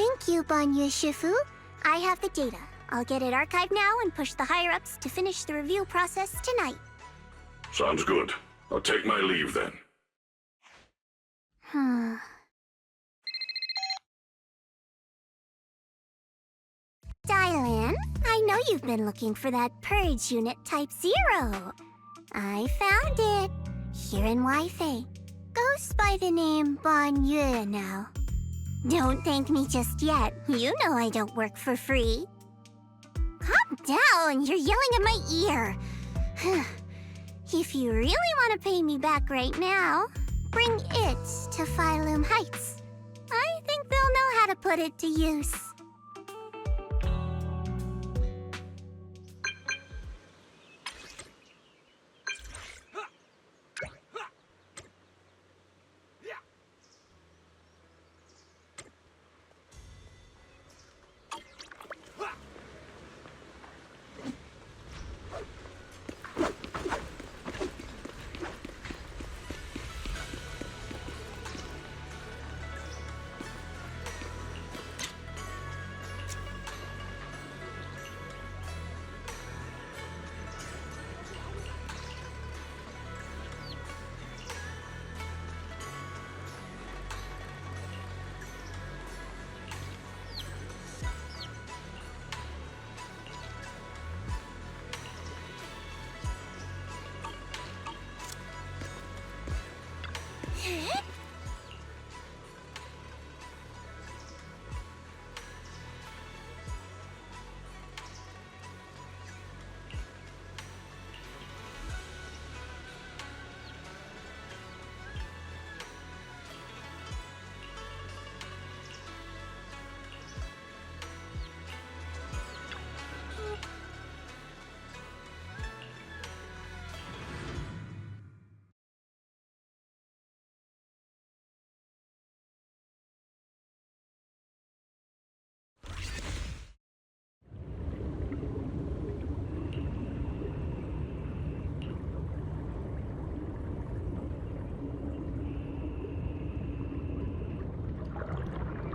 Thank you, Banya Shifu. I have the data. I'll get it archived now and push the higher-ups to finish the review process tonight. Sounds good. I'll take my leave then. Dylan, I know you've been looking for that purge unit Type 0. I found it. Here in Wi-Fi. Goes by the name Banya now. Don't thank me just yet. You know I don't work for free. Calm down, you're yelling at my ear. If you really want to pay me back right now, bring it to Phylum Heights. I think they'll know how to put it to use.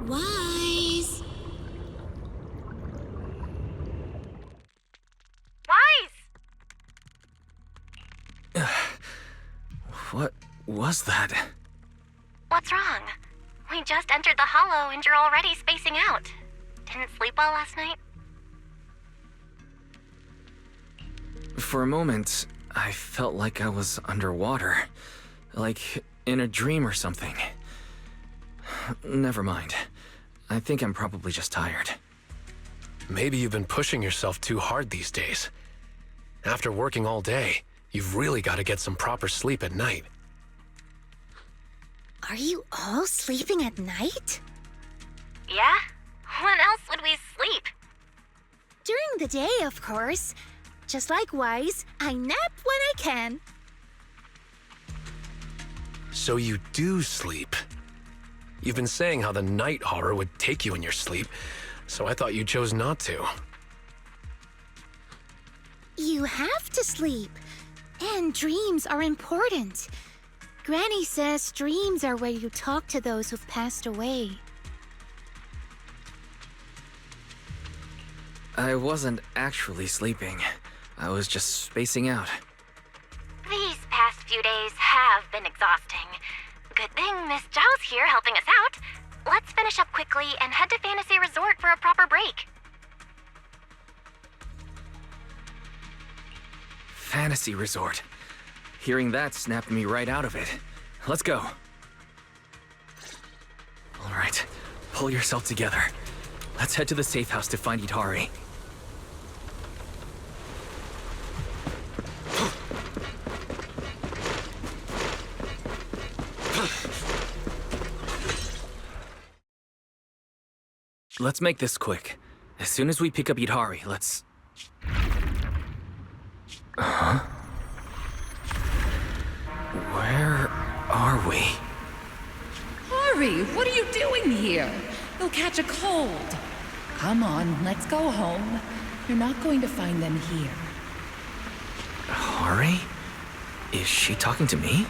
Wise! Wise! What was that? What's wrong? We just entered the hollow and you're already spacing out. Didn't sleep well last night? For a moment, I felt like I was underwater. Like in a dream or something. Never mind. I think I'm probably just tired. Maybe you've been pushing yourself too hard these days. After working all day, you've really got to get some proper sleep at night. Are you all sleeping at night? Yeah? When else would we sleep? During the day, of course. Just like Wise, I nap when I can. So you do sleep. You've been saying how the night horror would take you in your sleep, so I thought you chose not to. You have to sleep. And dreams are important. Granny says dreams are where you talk to those who've passed away. I wasn't actually sleeping. I was just spacing out. These past few days have been exhausting. Good thing Miss Zhao's here helping us out. Let's finish up quickly and head to Fantasy Resort for a proper break. Fantasy Resort. Hearing that snapped me right out of it. Let's go. All right, pull yourself together. Let's head to the safe house to find Itari. Let's make this quick. As soon as we pick up Itari, let's... Huh? Where are we? Hurry! What are you doing here? You'll catch a cold. Come on, let's go home. You're not going to find them here. Hari? Is she talking to me?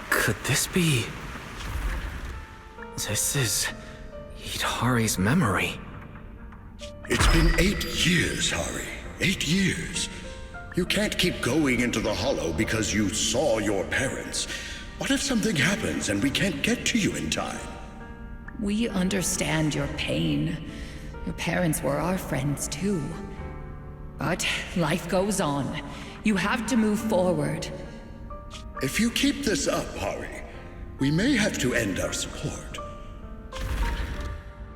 Could this be... This is... Hidari's memory. It's been 8 years, Hari. 8 years. You can't keep going into the hollow because you saw your parents. What if something happens and we can't get to you in time? We understand your pain. Your parents were our friends too. But life goes on. You have to move forward. If you keep this up, Hari, we may have to end our support.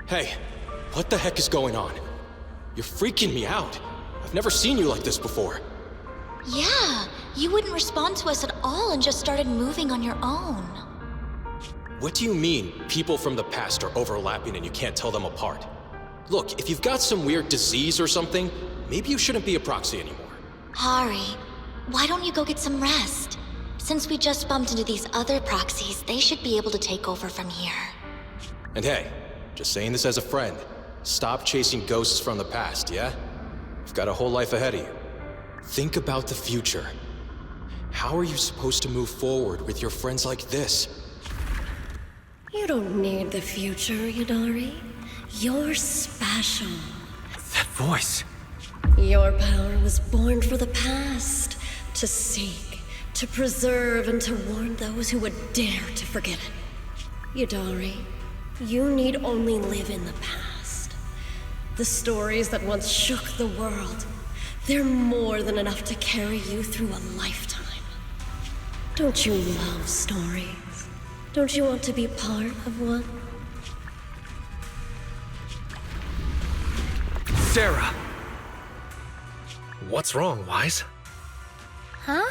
Hey, what the heck is going on? You're freaking me out. I've never seen you like this before. Yeah, you wouldn't respond to us at all and just started moving on your own. What do you mean, people from the past are overlapping and you can't tell them apart? Look, if you've got some weird disease or something, maybe you shouldn't be a proxy anymore. Hari, why don't you go get some rest? Since we just bumped into these other proxies, they should be able to take over from here. And hey, just saying this as a friend, stop chasing ghosts from the past, yeah? You've got a whole life ahead of you. Think about the future. How are you supposed to move forward with your friends like this? You don't need the future, Hidari. You're special. That voice. Your power was born for the past, to seek, to preserve, and to warn those who would dare to forget it. Hidari, you need only live in the past. The stories that once shook the world, they're more than enough to carry you through a lifetime. Don't you love stories? Don't you want to be part of one? Sarah! What's wrong, Wise? Huh?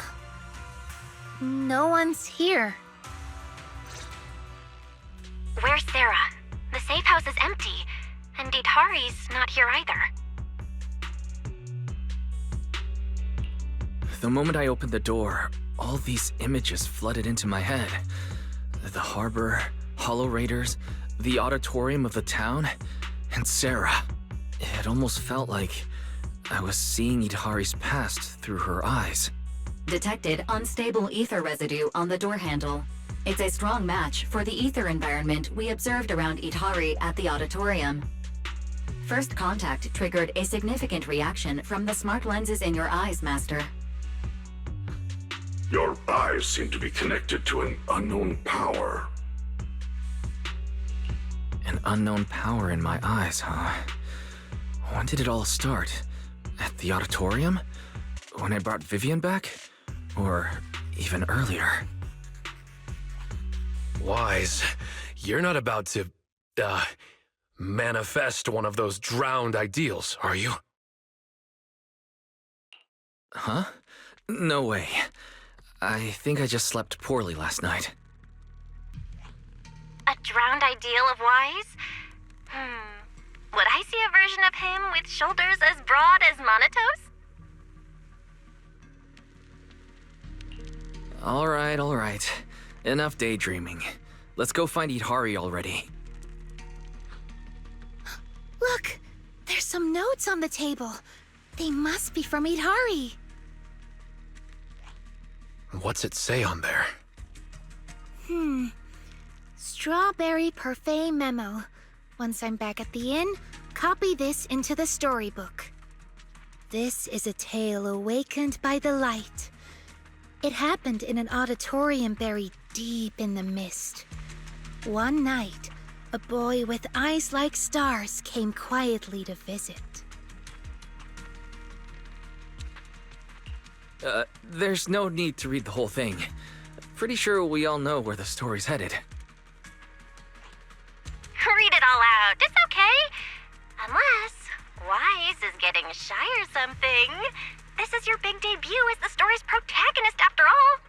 No one's here. Where's Sarah? The safe house is empty, and Hidari's not here either. The moment I opened the door, all these images flooded into my head. The harbor, Hollow Raiders, the auditorium of the town, and Sarah. It almost felt like I was seeing Hidari's past through her eyes. Detected unstable ether residue on the door handle. It's a strong match for the ether environment we observed around Hidari at the auditorium. First contact triggered a significant reaction from the smart lenses in your eyes, Master. Your eyes seem to be connected to an unknown power. An unknown power in my eyes, huh? When did it all start? At the auditorium? When I brought Vivian back? Or even earlier? Wise, you're not about to, manifest one of those drowned ideals, are you? Huh? No way. I think I just slept poorly last night. A drowned ideal of Wise? Would I see a version of him with shoulders as broad as Monoto's? All right. Enough daydreaming. Let's go find Hidari already. Look! There's some notes on the table. They must be from Hidari. What's it say on there? Strawberry Parfait memo. Once I'm back at the inn, copy this into the storybook. This is a tale awakened by the light. It happened in an auditorium buried deep in the mist. One night, a boy with eyes like stars came quietly to visit. There's no need to read the whole thing. Pretty sure we all know where the story's headed. Read it all out, it's okay. Unless Wise is getting shy or something. This is your big debut as the story's protagonist after all.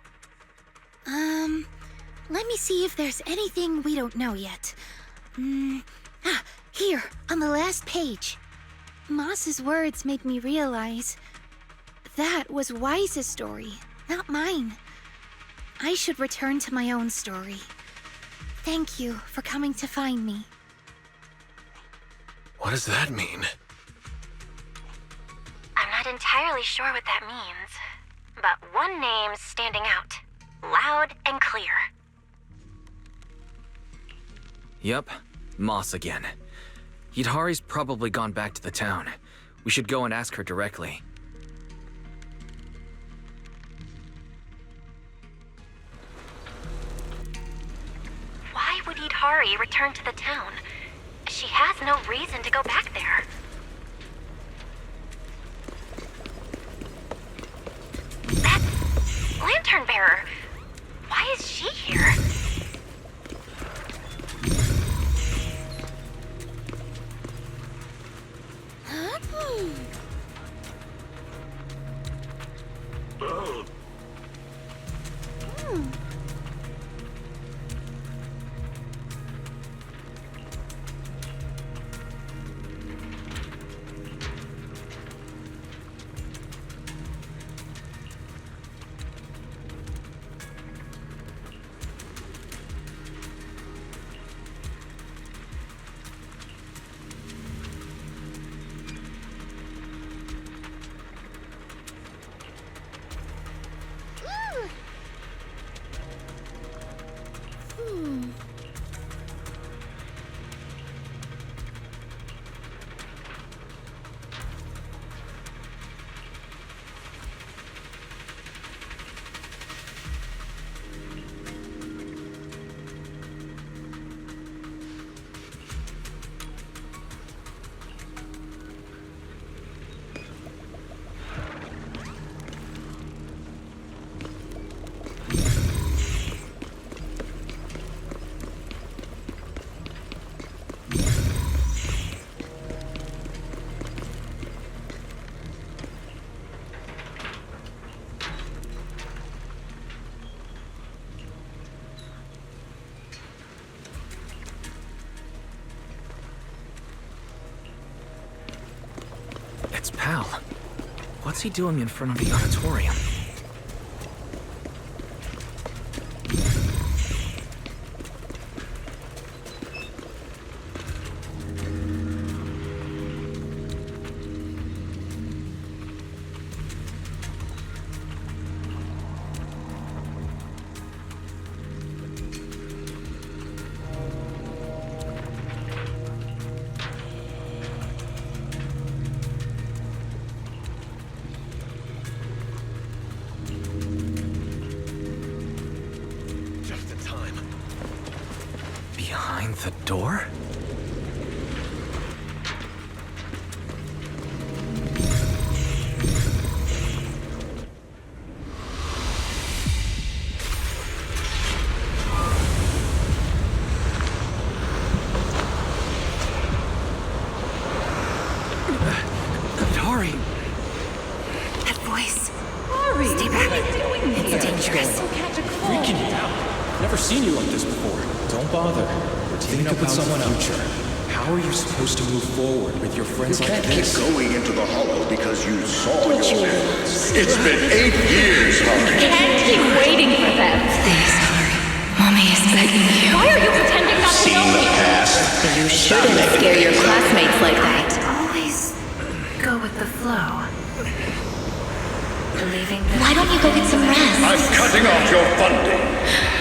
Let me see if there's anything we don't know yet. Here, on the last page. Moss's words made me realize that was Wise's story, not mine. I should return to my own story. Thank you for coming to find me. What does that mean? I'm not entirely sure what that means, but one name's standing out, loud and clear. Yep, Moss again. Hidari's probably gone back to the town. We should go and ask her directly. Why would Hidari return to the town? She has no reason to go back there. That's Lantern Bearer. Why is she here? It's Pal. What's he doing in front of the auditorium? Behind the door? Hidari! That voice. Stay back. It's dangerous. Freaking you out. Never seen you like this before. Don't bother. We're teaming up with someone else. How are you supposed to move forward with your friends like this? Keep going into the hollow because you saw your parents. It's been 8 years, Harry. Can't keep waiting for them. Please, Harry. Mommy is begging you. Why are you pretending not to know me? Past. You shouldn't scare your classmates like that. Always go with the flow. Believing that Why don't you go get some rest? I'm cutting off your funding.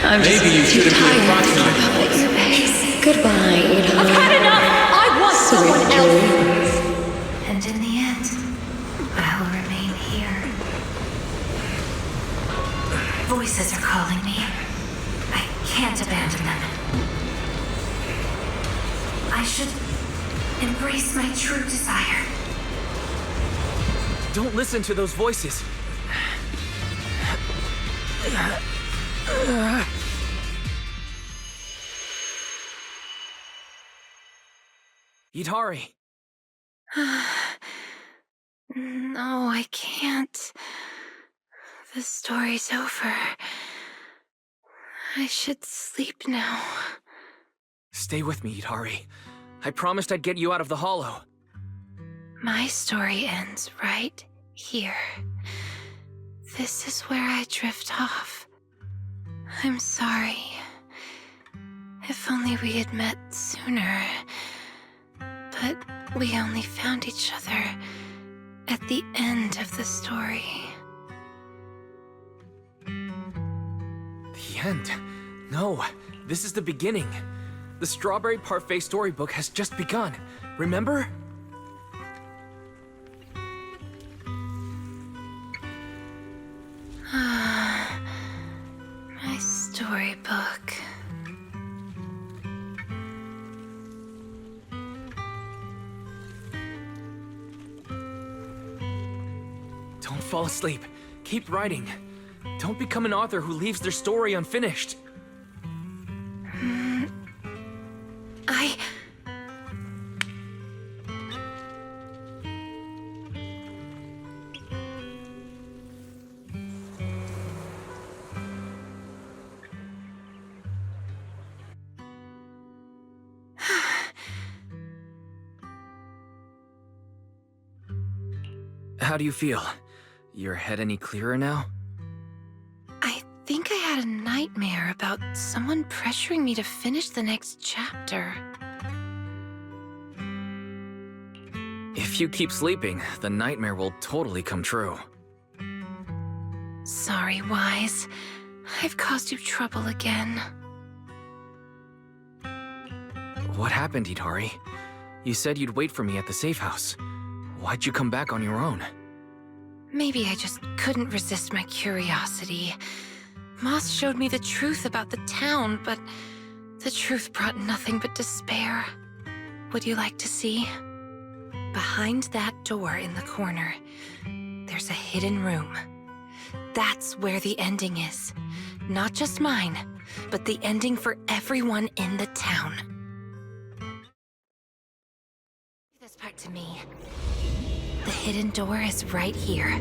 I'm just Maybe you shouldn't be tired. approximating. At your pace. Goodbye, I've Ada. had enough! I want someone else! And in the end, I will remain here. Voices are calling me. I can't abandon them. I should embrace my true desire. Don't listen to those voices. Hidari! No, I can't. The story's over. I should sleep now. Stay with me, Hidari. I promised I'd get you out of the hollow. My story ends right here. This is where I drift off. I'm sorry. If only we had met sooner. But we only found each other at the end of the story. The end? No, this is the beginning. The Strawberry Parfait storybook has just begun. Remember? My storybook. Don't fall asleep. Keep writing. Don't become an author who leaves their story unfinished. I... How do you feel? Your head any clearer now? I think I had a nightmare about someone pressuring me to finish the next chapter. If you keep sleeping, the nightmare will totally come true. Sorry, Wise. I've caused you trouble again. What happened, Itari? You said you'd wait for me at the safe house. Why'd you come back on your own? Maybe I just couldn't resist my curiosity. Moss showed me the truth about the town, but the truth brought nothing but despair. Would you like to see? Behind that door in the corner, there's a hidden room. That's where the ending is. Not just mine, but the ending for everyone in the town. This part to me. The hidden door is right here.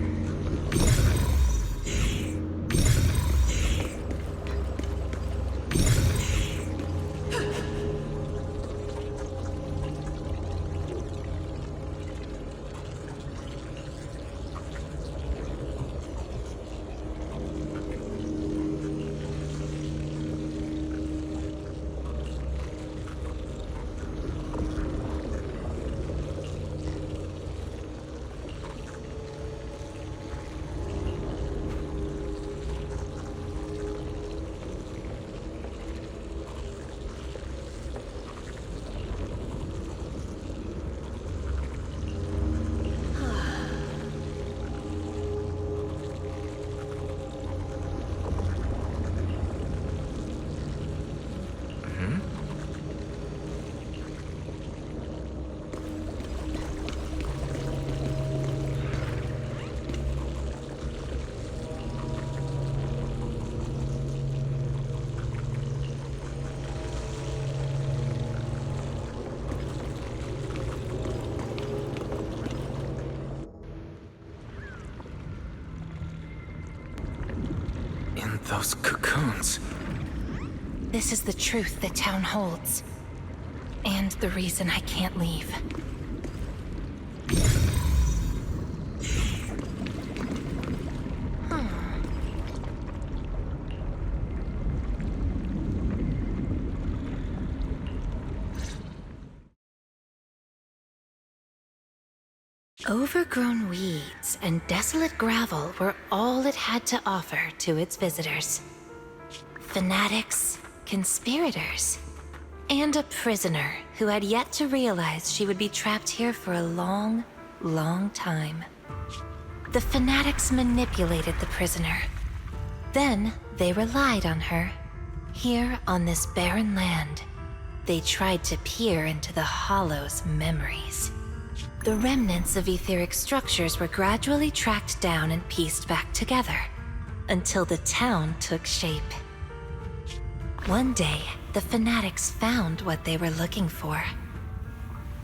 Those cocoons. This is the truth the town holds. And the reason I can't leave. Overgrown weeds and desolate gravel were all it had to offer to its visitors. Fanatics, conspirators, and a prisoner who had yet to realize she would be trapped here for a long, long time. The fanatics manipulated the prisoner. Then they relied on her. Here on this barren land, they tried to peer into the Hollow's memories. The remnants of etheric structures were gradually tracked down and pieced back together, until the town took shape. One day, the fanatics found what they were looking for.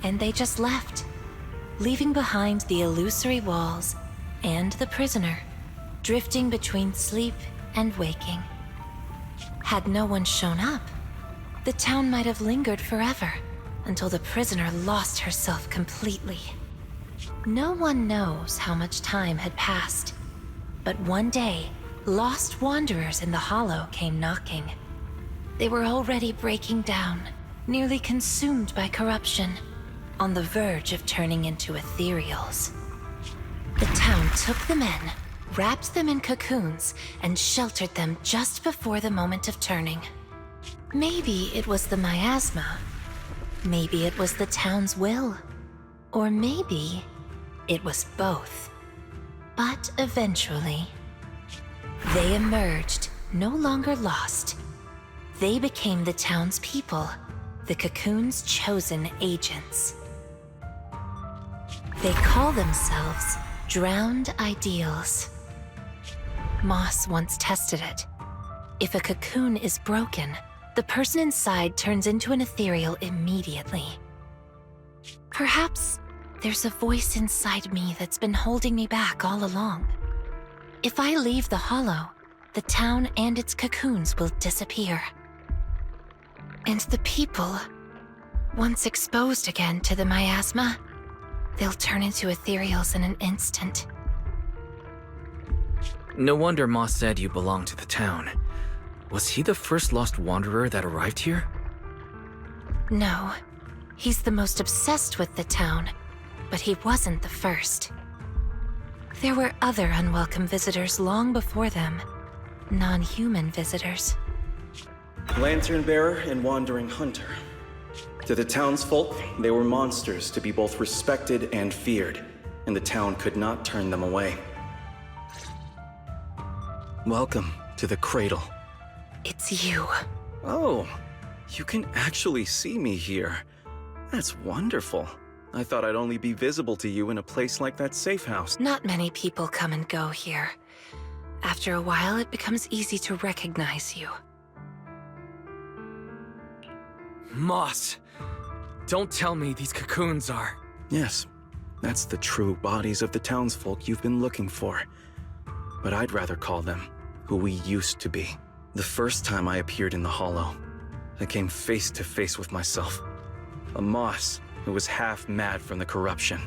And they just left, leaving behind the illusory walls and the prisoner, drifting between sleep and waking. Had no one shown up, the town might have lingered forever, until the prisoner lost herself completely. No one knows how much time had passed, but one day, lost wanderers in the Hollow came knocking. They were already breaking down, nearly consumed by corruption, on the verge of turning into ethereals. The town took them in, wrapped them in cocoons, and sheltered them just before the moment of turning. Maybe it was the miasma. Maybe it was the town's will. Or maybe it was both. But eventually, they emerged, no longer lost. They became the town's people, the Cocoon's chosen agents. They call themselves Drowned Ideals. Moss once tested it. If a cocoon is broken, the person inside turns into an ethereal immediately. Perhaps there's a voice inside me that's been holding me back all along. If I leave the Hollow, the town and its cocoons will disappear. And the people, once exposed again to the miasma, they'll turn into ethereals in an instant. No wonder Moss said you belonged to the town. Was he the first lost wanderer that arrived here? No, he's the most obsessed with the town, but he wasn't the first. There were other unwelcome visitors long before them, non-human visitors. Lantern Bearer and Wandering Hunter. To the townsfolk, they were monsters to be both respected and feared, and the town could not turn them away. Welcome to the Cradle. It's you. Oh, you can actually see me here. That's wonderful. I thought I'd only be visible to you in a place like that safe house. Not many people come and go here. After a while, it becomes easy to recognize you. Moss! Don't tell me these cocoons are... Yes, that's the true bodies of the townsfolk you've been looking for. But I'd rather call them who we used to be. The first time I appeared in the Hollow, I came face to face with myself. A Moss who was half mad from the corruption.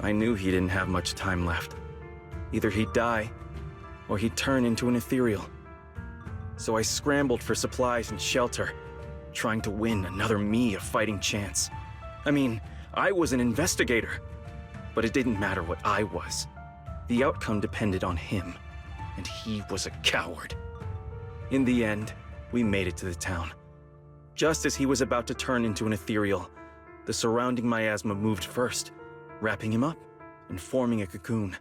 I knew he didn't have much time left. Either he'd die, or he'd turn into an ethereal. So I scrambled for supplies and shelter, trying to win another me a fighting chance. I mean, I was an investigator, but it didn't matter what I was. The outcome depended on him, and he was a coward. In the end, we made it to the town. Just as he was about to turn into an ethereal, the surrounding miasma moved first, wrapping him up and forming a cocoon.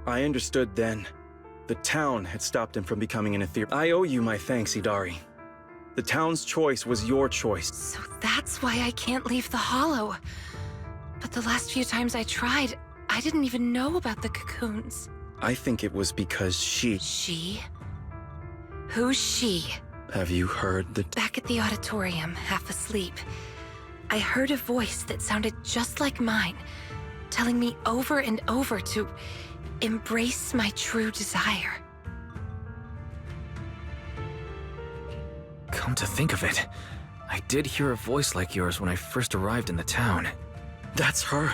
I understood then. The town had stopped him from becoming an ethereal. I owe you my thanks, Idari. The town's choice was your choice. So that's why I can't leave the Hollow. But the last few times I tried, I didn't even know about the cocoons. I think it was because she... She? Who's she? Have you heard the... Back at the auditorium, half asleep, I heard a voice that sounded just like mine, telling me over and over to embrace my true desire. Come to think of it, I did hear a voice like yours when I first arrived in the town. That's her.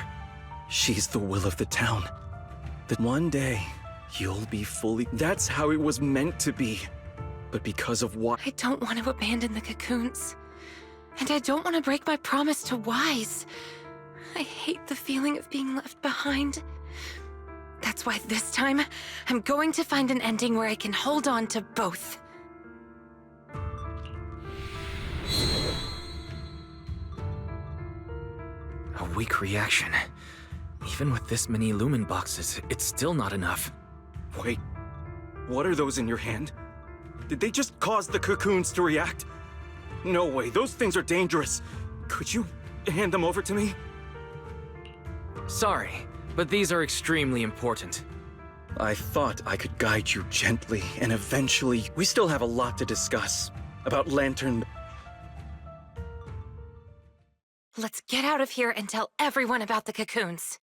She's the will of the town. That one day, you'll be fully... That's how it was meant to be. But because of what... I don't want to abandon the cocoons. And I don't want to break my promise to Wise. I hate the feeling of being left behind. That's why this time, I'm going to find an ending where I can hold on to both. A weak reaction. Even with this many lumen boxes, it's still not enough. Wait, what are those in your hand? Did they just cause the cocoons to react? No way, those things are dangerous. Could you hand them over to me? Sorry, but these are extremely important. I thought I could guide you gently, and eventually... We still have a lot to discuss. About Lantern... Let's get out of here and tell everyone about the cocoons.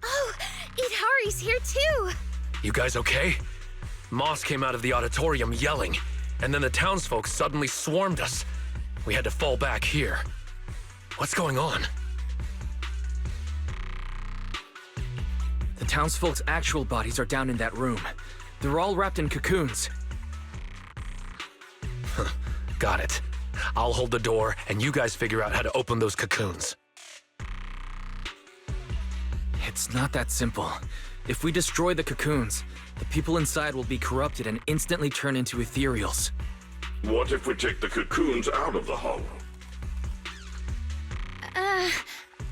Oh, Idari's here too! You guys okay? Moss came out of the auditorium yelling, and then the townsfolk suddenly swarmed us. We had to fall back here. What's going on? The townsfolk's actual bodies are down in that room. They're all wrapped in cocoons. Got it. I'll hold the door, and you guys figure out how to open those cocoons. It's not that simple. If we destroy the cocoons, the people inside will be corrupted and instantly turn into ethereals. What if we take the cocoons out of the hollow?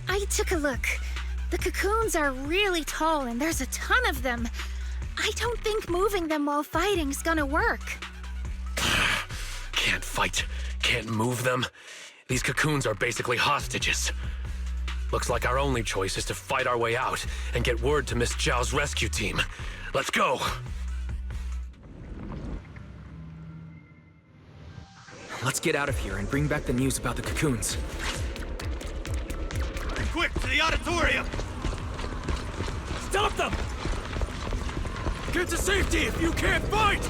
I took a look. The cocoons are really tall and there's a ton of them. I don't think moving them while fighting's gonna work. Can't fight, can't move them. These cocoons are basically hostages. Looks like our only choice is to fight our way out and get word to Miss Zhao's rescue team. Let's go! Let's get out of here and bring back the news about the cocoons. Quick, to the auditorium! Stop them! Get to safety if you can't fight!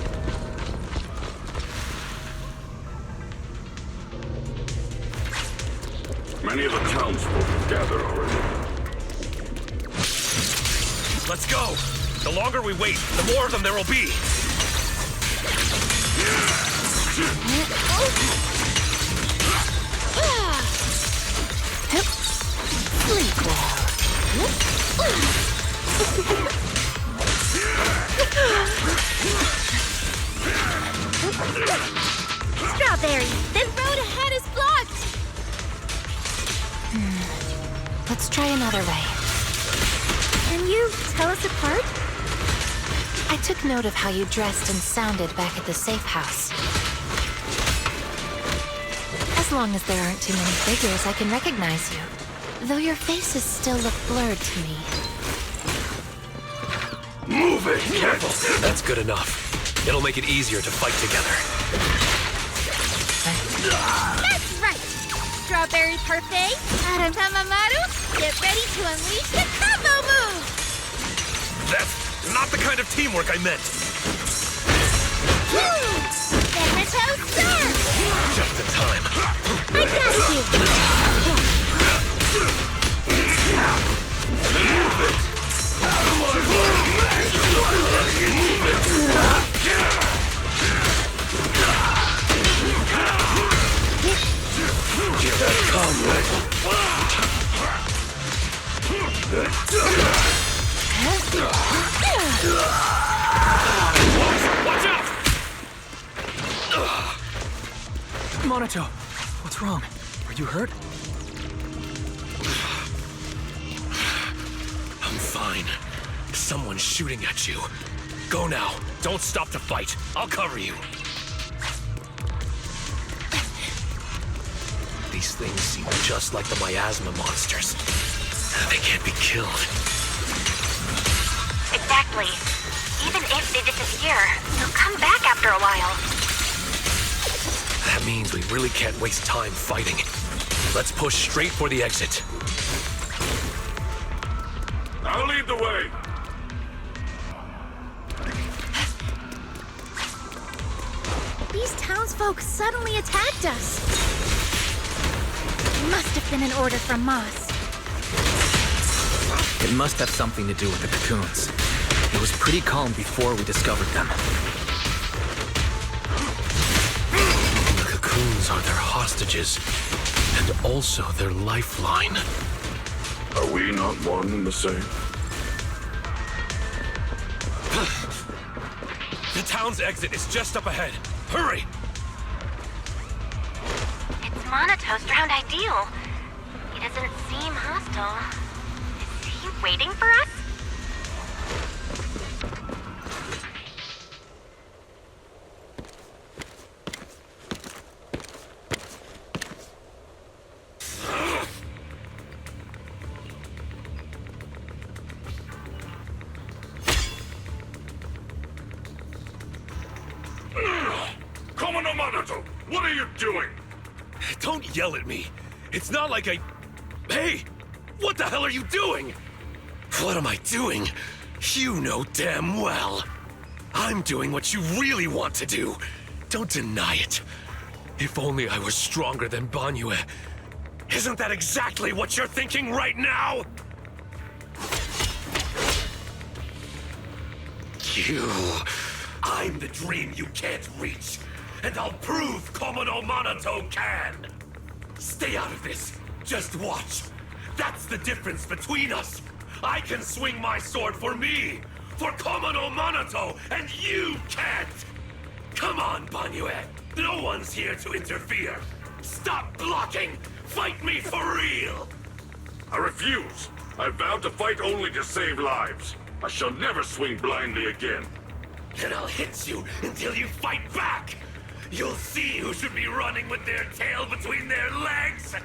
Many of the townsfolk have gathered already. Let's go! The longer we wait, the more of them there will be! Sleep well. Strawberry, the road ahead is blocked! Let's try another way. Can you tell us apart? I took note of how you dressed and sounded back at the safe house. As long as there aren't too many figures, I can recognize you. Though your faces still look blurred to me. Move it! Careful! That's good enough. It'll make it easier to fight together. That's right! Strawberry Parfait, Adam Tamamaru, get ready to unleash the combo move! That's not the kind of teamwork I meant! Thanatos Surf! Just in time. I got you! Here they come. Watch out! Monato, what's wrong? Are you hurt? I'm fine. Someone's shooting at you. Go now. Don't stop to fight. I'll cover you. These things seem just like the miasma monsters. They can't be killed. Exactly. Even if they disappear, they'll come back after a while. That means we really can't waste time fighting. Let's push straight for the exit. I'll lead the way. These townsfolk suddenly attacked us. It must have been an order from Moss. It must have something to do with the cocoons. It was pretty calm before we discovered them. The cocoons are their hostages, and also their lifeline. Are we not one and the same? The town's exit is just up ahead. Hurry! It's Monato's drowned ideal. He doesn't seem hostile. Is he waiting for us? Komodo Monato, what are you doing? Don't yell at me. It's not like I... Hey! What the hell are you doing? What am I doing? You know damn well. I'm doing what you really want to do. Don't deny it. If only I were stronger than Bygone. Isn't that exactly what you're thinking right now? I'm the dream you can't reach. And I'll prove Komodo Monato can! Stay out of this. Just watch. That's the difference between us. I can swing my sword for me! For Komono Monoto, and you can't! Come on, Banyue! No one's here to interfere! Stop blocking! Fight me for real! I refuse! I vowed to fight only to save lives. I shall never swing blindly again. Then I'll hit you until you fight back! You'll see who should be running with their tail between their legs!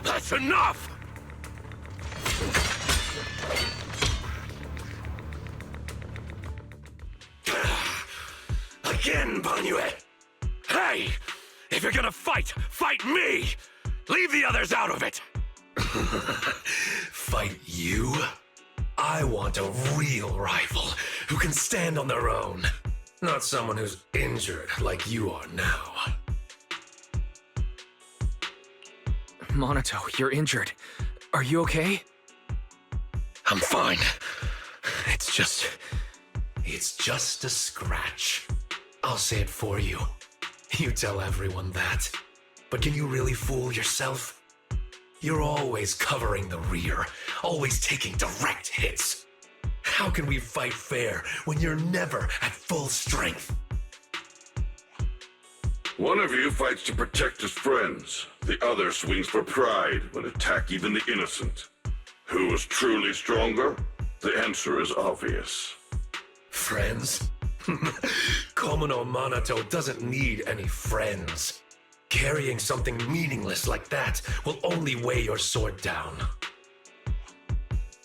That's enough! Again, Banyue! Hey! If you're gonna fight, fight me! Leave the others out of it! Fight you? I want a real rival who can stand on their own. Not someone who's injured like you are now. Monoto, you're injured. Are you okay? I'm fine. It's just a scratch. I'll say it for you. You tell everyone that. But can you really fool yourself? You're always covering the rear, always taking direct hits. How can we fight fair when you're never at full strength? One of you fights to protect his friends. The other swings for pride when attack even the innocent. Who is truly stronger? The answer is obvious. Friends? Komono Monoto doesn't need any friends. Carrying something meaningless like that will only weigh your sword down.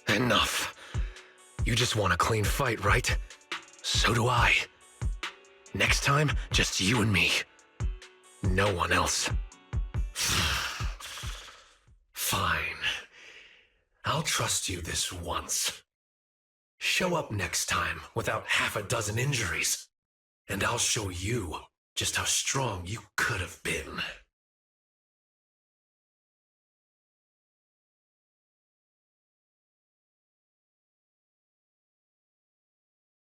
Enough. You just want a clean fight, right? So do I. Next time, just you and me. No one else. Fine. I'll trust you this once. Show up next time without half a dozen injuries, and I'll show you just how strong you could have been.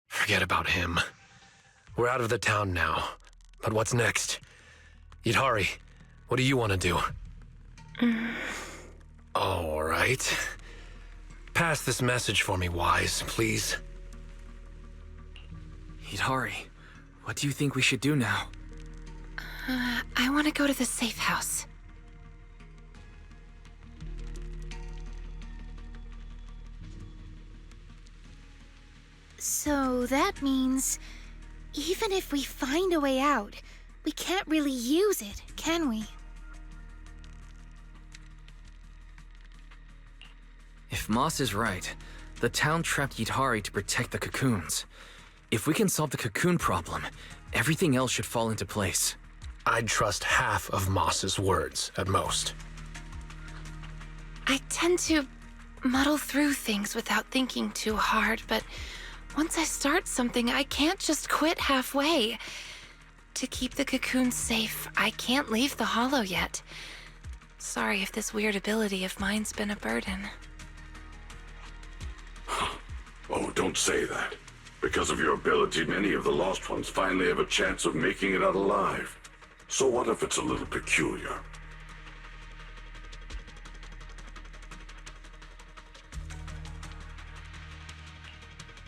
Forget about him. We're out of the town now. But what's next? Yidhari, what do you want to do? All right. Pass this message for me, Wise, please. Yidhari, what do you think we should do now? I want to go to the safe house. So that means, even if we find a way out, we can't really use it, can we? If Moss is right, the town trapped Yidhari to protect the cocoons. If we can solve the cocoon problem, everything else should fall into place. I'd trust half of Moss's words, at most. I tend to muddle through things without thinking too hard, but once I start something, I can't just quit halfway. To keep the cocoons safe, I can't leave the hollow yet. Sorry if this weird ability of mine's been a burden. Oh, don't say that. Because of your ability, many of the lost ones finally have a chance of making it out alive. So what if it's a little peculiar?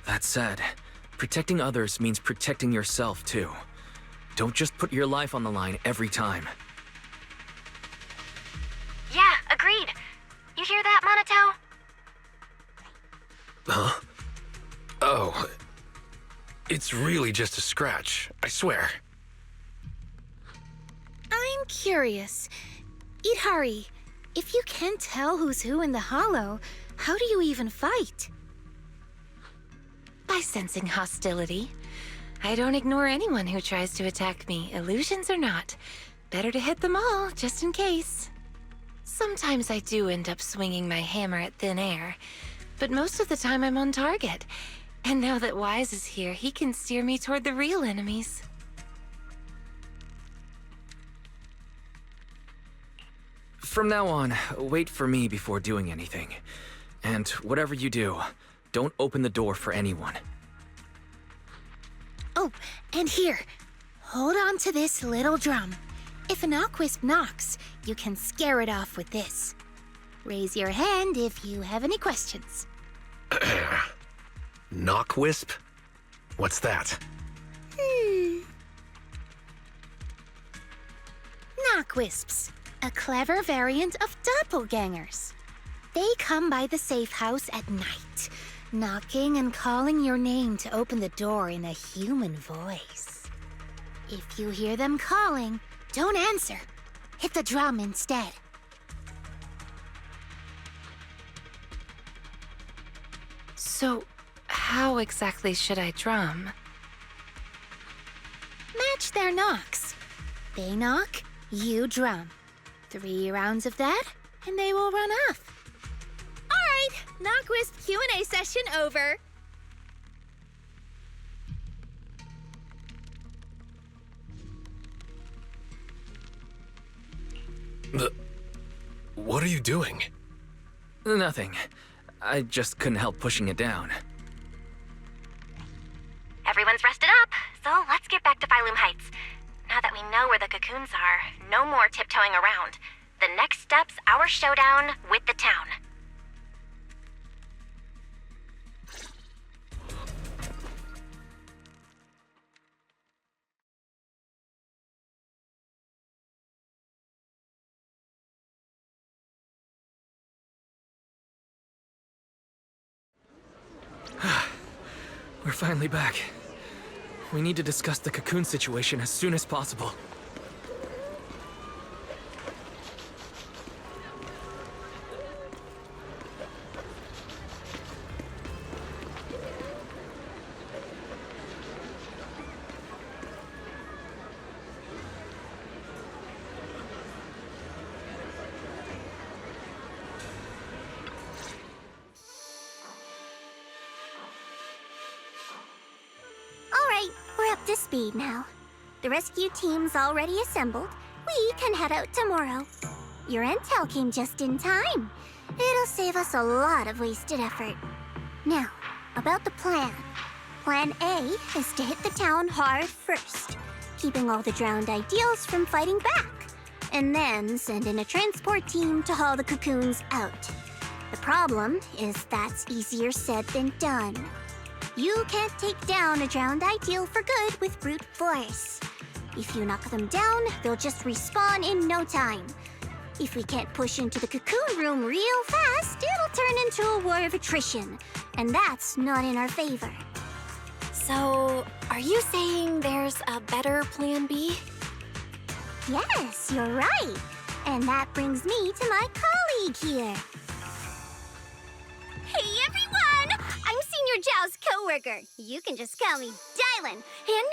That said, protecting others means protecting yourself too. Don't just put your life on the line every time. Yeah, agreed. You hear that, Monoto? Huh? Oh. It's really just a scratch, I swear. I'm curious. Yidhari, if you can't tell who's who in the hollow, how do you even fight? By sensing hostility. I don't ignore anyone who tries to attack me, illusions or not. Better to hit them all, just in case. Sometimes I do end up swinging my hammer at thin air, but most of the time I'm on target. And now that Wise is here, he can steer me toward the real enemies. From now on, wait for me before doing anything. And whatever you do, don't open the door for anyone. Oh, and here, hold on to this little drum. If an Alquist knocks, you can scare it off with this. Raise your hand if you have any questions. Knockwisp? What's that? Knockwisps, a clever variant of doppelgangers. They come by the safe house at night, knocking and calling your name to open the door in a human voice. If you hear them calling, don't answer. Hit the drum instead. So, how exactly should I drum? Match their knocks. They knock, you drum. 3 rounds of that, and they will run off. All right, Knockwisp Q&A session over. What are you doing? Nothing. I just couldn't help pushing it down. Everyone's rested up, so let's get back to Phylum Heights. Now that we know where the cocoons are, no more tiptoeing around. The next step's our showdown with the town. We're finally back. We need to discuss the cocoon situation as soon as possible. We're up to speed now. The rescue team's already assembled. We can head out tomorrow. Your intel came just in time. It'll save us a lot of wasted effort. Now, about the plan. Plan A is to hit the town hard first, keeping all the drowned ideals from fighting back, and then send in a transport team to haul the cocoons out. The problem is that's easier said than done. You can't take down a drowned ideal for good with brute force. If you knock them down, they'll just respawn in no time. If we can't push into the cocoon room real fast, it'll turn into a war of attrition, and that's not in our favor. So, are you saying there's a better plan B? Yes, you're right. And that brings me to my colleague here. Hey everyone! I'm Senior Zhao's co-worker. You can just call me Dylan. And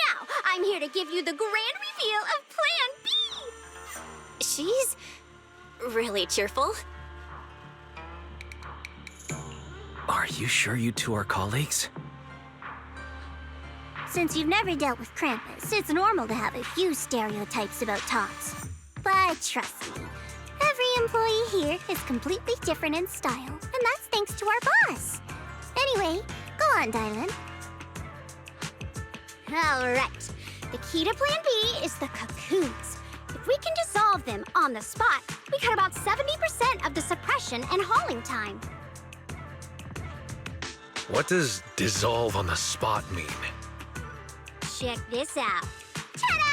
now, I'm here to give you the grand reveal of Plan B! She's really cheerful. Are you sure you two are colleagues? Since you've never dealt with Krampus, it's normal to have a few stereotypes about tots. But trust me, every employee here is completely different in style, and that's thanks to our boss. Anyway, go on, Dylan. All right. The key to Plan B is the cocoons. If we can dissolve them on the spot, we cut about 70% of the suppression and hauling time. What does dissolve on the spot mean? Check this out. Ta-da!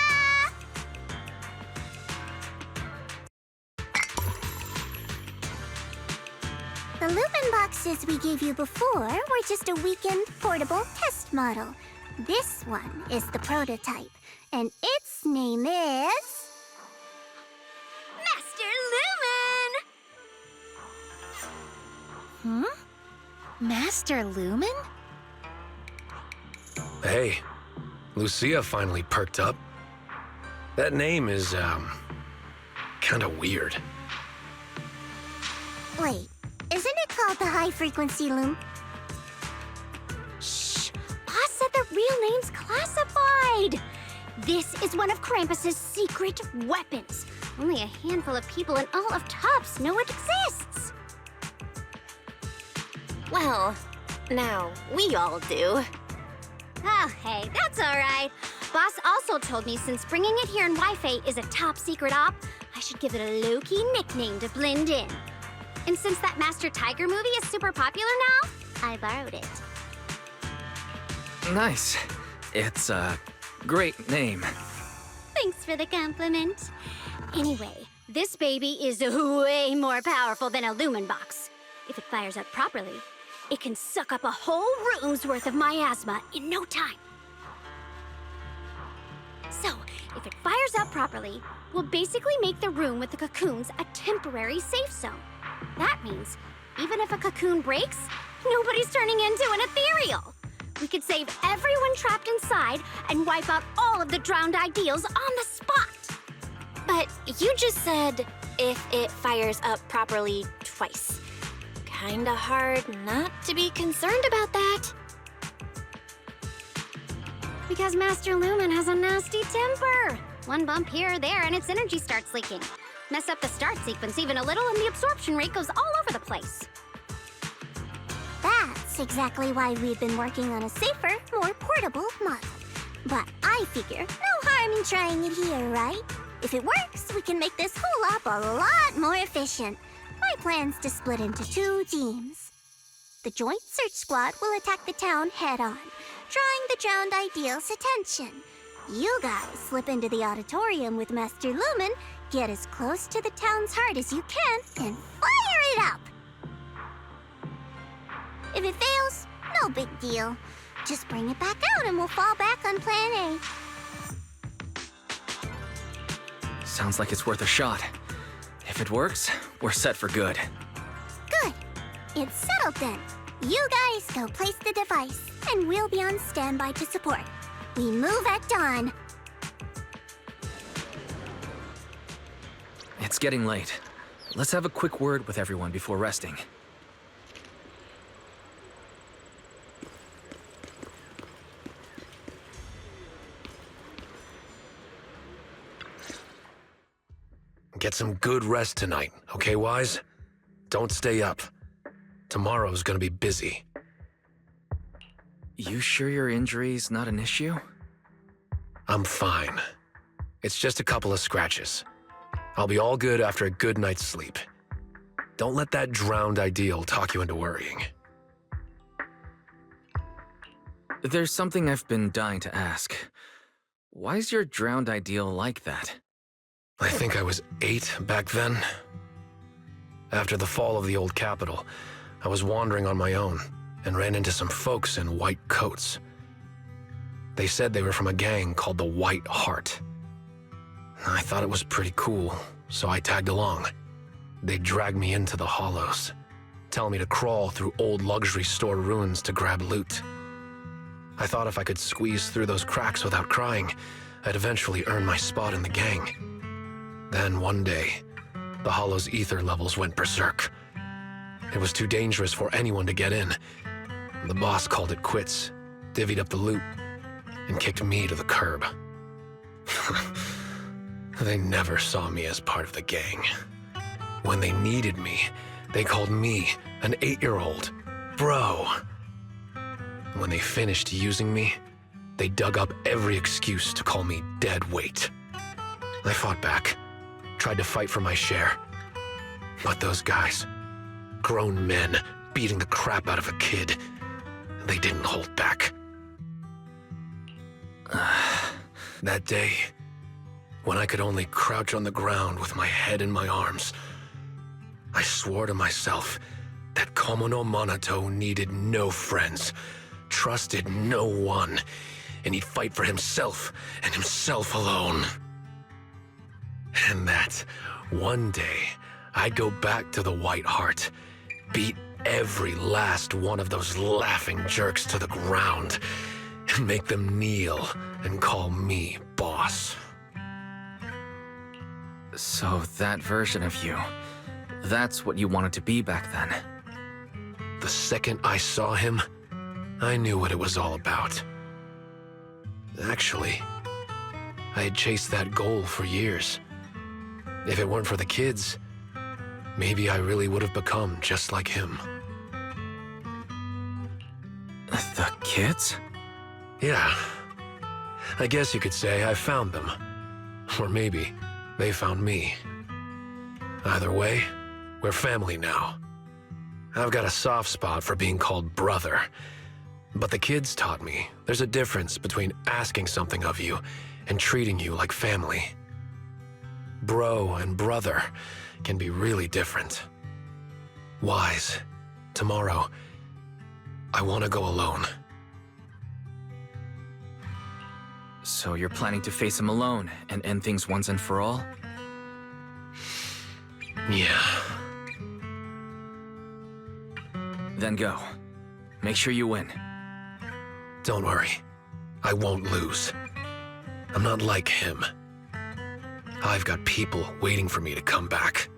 The Lumen boxes we gave you before were just a weekend portable test model. This one is the prototype, and its name is... Master Lumen! Master Lumen? Hey, Lucia finally perked up. That name is, kinda weird. Wait, isn't it called the high-frequency loom? Shh! Boss said the real name's classified! This is one of Krampus's secret weapons. Only a handful of people in all of Tops know it exists. Well, now we all do. Oh, hey, that's all right. Boss also told me since bringing it here in Wi-Fi is a top secret op, I should give it a low-key nickname to blend in. And since that Master Tiger movie is super popular now, I borrowed it. Nice. It's a great name. Thanks for the compliment. Anyway, this baby is way more powerful than a lumen box. If it fires up properly, it can suck up a whole room's worth of miasma in no time. So, if it fires up properly, we'll basically make the room with the cocoons a temporary safe zone. That means, even if a cocoon breaks, nobody's turning into an ethereal. We could save everyone trapped inside and wipe out all of the drowned ideals on the spot. But you just said if it fires up properly twice. Kinda hard not to be concerned about that. Because Master Lumen has a nasty temper. One bump here or there and its energy starts leaking. Mess up the start sequence even a little and the absorption rate goes all over the place. That's exactly why we've been working on a safer, more portable model. But I figure no harm in trying it here, right? If it works, we can make this whole op a lot more efficient. My plan's to split into 2 teams. The Joint Search Squad will attack the town head-on, drawing the drowned ideals' attention. You guys slip into the auditorium with Master Lumen, get as close to the town's heart as you can, and fire it up! If it fails, no big deal. Just bring it back out and we'll fall back on Plan A. Sounds like it's worth a shot. If it works, we're set for good. Good. It's settled then. You guys go place the device, and we'll be on standby to support. We move at dawn. It's getting late. Let's have a quick word with everyone before resting. Get some good rest tonight, okay, Wise? Don't stay up. Tomorrow's gonna be busy. You sure your injury's not an issue? I'm fine. It's just a couple of scratches. I'll be all good after a good night's sleep. Don't let that drowned ideal talk you into worrying. There's something I've been dying to ask. Why's your drowned ideal like that? I think I was 8 back then. After the fall of the old capital, I was wandering on my own and ran into some folks in white coats. They said they were from a gang called the White Heart. I thought it was pretty cool, so I tagged along. They dragged me into the hollows, telling me to crawl through old luxury store ruins to grab loot. I thought if I could squeeze through those cracks without crying, I'd eventually earn my spot in the gang. Then one day, the Hollow's ether levels went berserk. It was too dangerous for anyone to get in. The boss called it quits, divvied up the loot, and kicked me to the curb. They never saw me as part of the gang. When they needed me, they called me, an 8-year-old, bro. When they finished using me, they dug up every excuse to call me dead weight. I fought back, tried to fight for my share. But those guys, grown men beating the crap out of a kid, they didn't hold back. That day, when I could only crouch on the ground with my head in my arms, I swore to myself that Komono Monato needed no friends, trusted no one, and he'd fight for himself and himself alone. And that one day, I'd go back to the White Heart, beat every last one of those laughing jerks to the ground, and make them kneel and call me boss. So that version of you, that's what you wanted to be back then? The second I saw him, I knew what it was all about. Actually, I had chased that goal for years. If it weren't for the kids, maybe I really would have become just like him. The kids? Yeah. I guess you could say I found them. Or maybe they found me. Either way, we're family now. I've got a soft spot for being called brother. But the kids taught me there's a difference between asking something of you and treating you like family. Bro and brother can be really different. Wise, tomorrow, I want to go alone. So you're planning to face him alone and end things once and for all? Yeah. Then go. Make sure you win. Don't worry. I won't lose. I'm not like him. I've got people waiting for me to come back.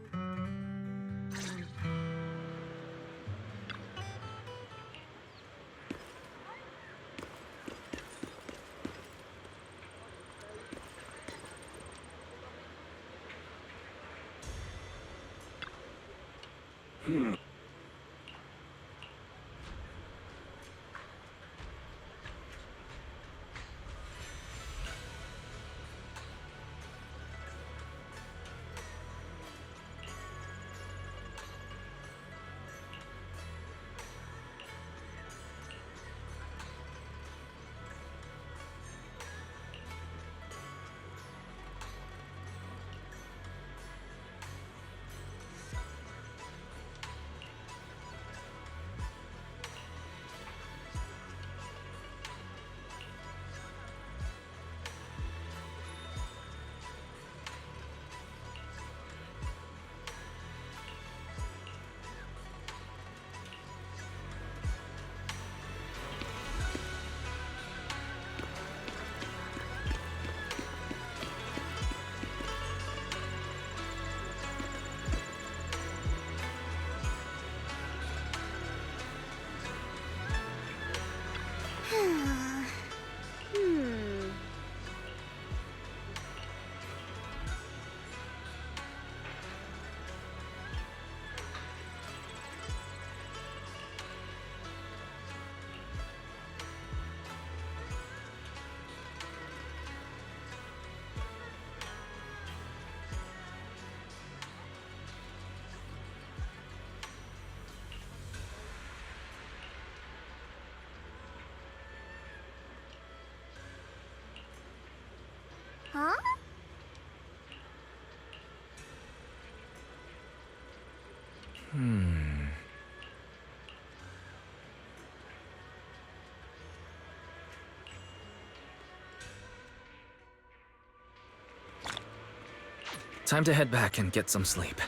Huh? Time to head back and get some sleep.